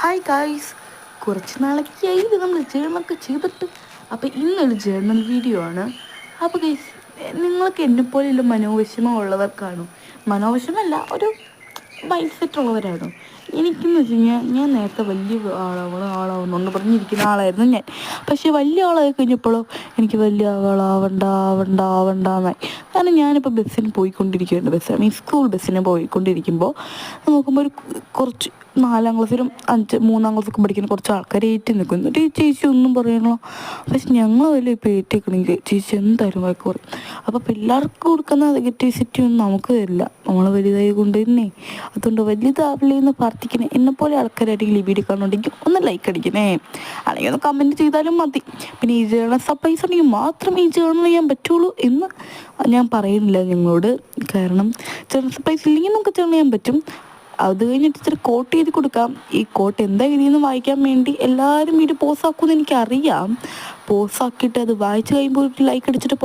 Hi guys, കുറച്ച് നാളൊക്കെയായി ഇത് നമ്മൾ ജേർണലൊക്കെ ചെയ്തിട്ട്. അപ്പോൾ ഇന്നൊരു ജേർണൽ വീഡിയോ ആണ്. അപ്പോൾ ഗൈസ്, നിങ്ങൾക്ക് എന്നെപ്പോലെയുള്ള മനോവിഷമം ഉള്ളവർക്കാണോ? മനോവിഷമല്ല, ഒരു മൈൻഡ് സെറ്റ് ഉള്ളവരാണോ? എനിക്കെന്ന് വെച്ച് കഴിഞ്ഞാൽ ഞാൻ നേരത്തെ വലിയ ആളാവണമെന്ന് പറഞ്ഞിരിക്കുന്ന ആളായിരുന്നു ഞാൻ. പക്ഷേ വലിയ ആളായി കഴിഞ്ഞപ്പോഴോ എനിക്ക് വലിയ ആവണ്ടെന്നായി. കാരണം ഞാനിപ്പോൾ ബസ്സിന് പോയിക്കൊണ്ടിരിക്കുകയാണ്. സ്കൂൾ ബസ്സിന് പോയിക്കൊണ്ടിരിക്കുമ്പോൾ നോക്കുമ്പോൾ കുറച്ച് 4ാം ക്ലാസ്സിലും 3ാം ക്ലാസ്സൊക്കെ പഠിക്കുന്ന കുറച്ച് ആൾക്കാർ ഏറ്റി നിൽക്കുന്നു. ചേച്ചി ഒന്നും പറയണല്ലോ. പക്ഷെ ഞങ്ങൾ വലിയ ഇപ്പോൾ ഏറ്റിക്കണമെങ്കിൽ ചേച്ചി എന്തായാലും വായിക്ക് പറയും. അപ്പോൾ പിള്ളേർക്ക് കൊടുക്കുന്ന നെഗറ്റിവിറ്റി ഒന്നും നമുക്ക് തരില്ല, നമ്മൾ വലുതായി കൊണ്ട് തന്നെ. അതുകൊണ്ട് വലുതാവില്ലേ എന്ന് പ്രാർത്ഥിക്കണേ. എന്നെപ്പോലെ ആൾക്കാരായിട്ട് ഈ വീഡിയോ കാണുന്നുണ്ടെങ്കിൽ ഒന്ന് ലൈക്ക് അടിക്കണേ, അല്ലെങ്കിൽ ഒന്ന് കമൻറ്റ് ചെയ്താലും മതി. പിന്നെ ഈ ജേർണൽ സർപ്രൈസ് ഉണ്ടെങ്കിൽ മാത്രം ഈ ജേർണൽ ചെയ്യാൻ പറ്റുള്ളൂ എന്ന് ഞാൻ പറയുന്നില്ല നിങ്ങളോട്. കാരണം ജേർണൽ സർപ്രൈസ് ഇല്ലെങ്കിൽ നമുക്ക് ജേർണൽ ചെയ്യാൻ പറ്റും. അത് കഴിഞ്ഞിട്ട് ഇച്ചിരി കോട്ട് ചെയ്ത് കൊടുക്കാം. ഈ കോട്ട് എന്താ എഴുതിയെന്ന് വായിക്കാൻ വേണ്ടി എല്ലാവരും വീഡിയോ പോസാക്കുമെന്ന് എനിക്കറിയാം. പോസാക്കിയിട്ട് അത് വായിച്ച് കഴിയുമ്പോൾ ഒരു ലൈക്ക് അടിച്ചിട്ട്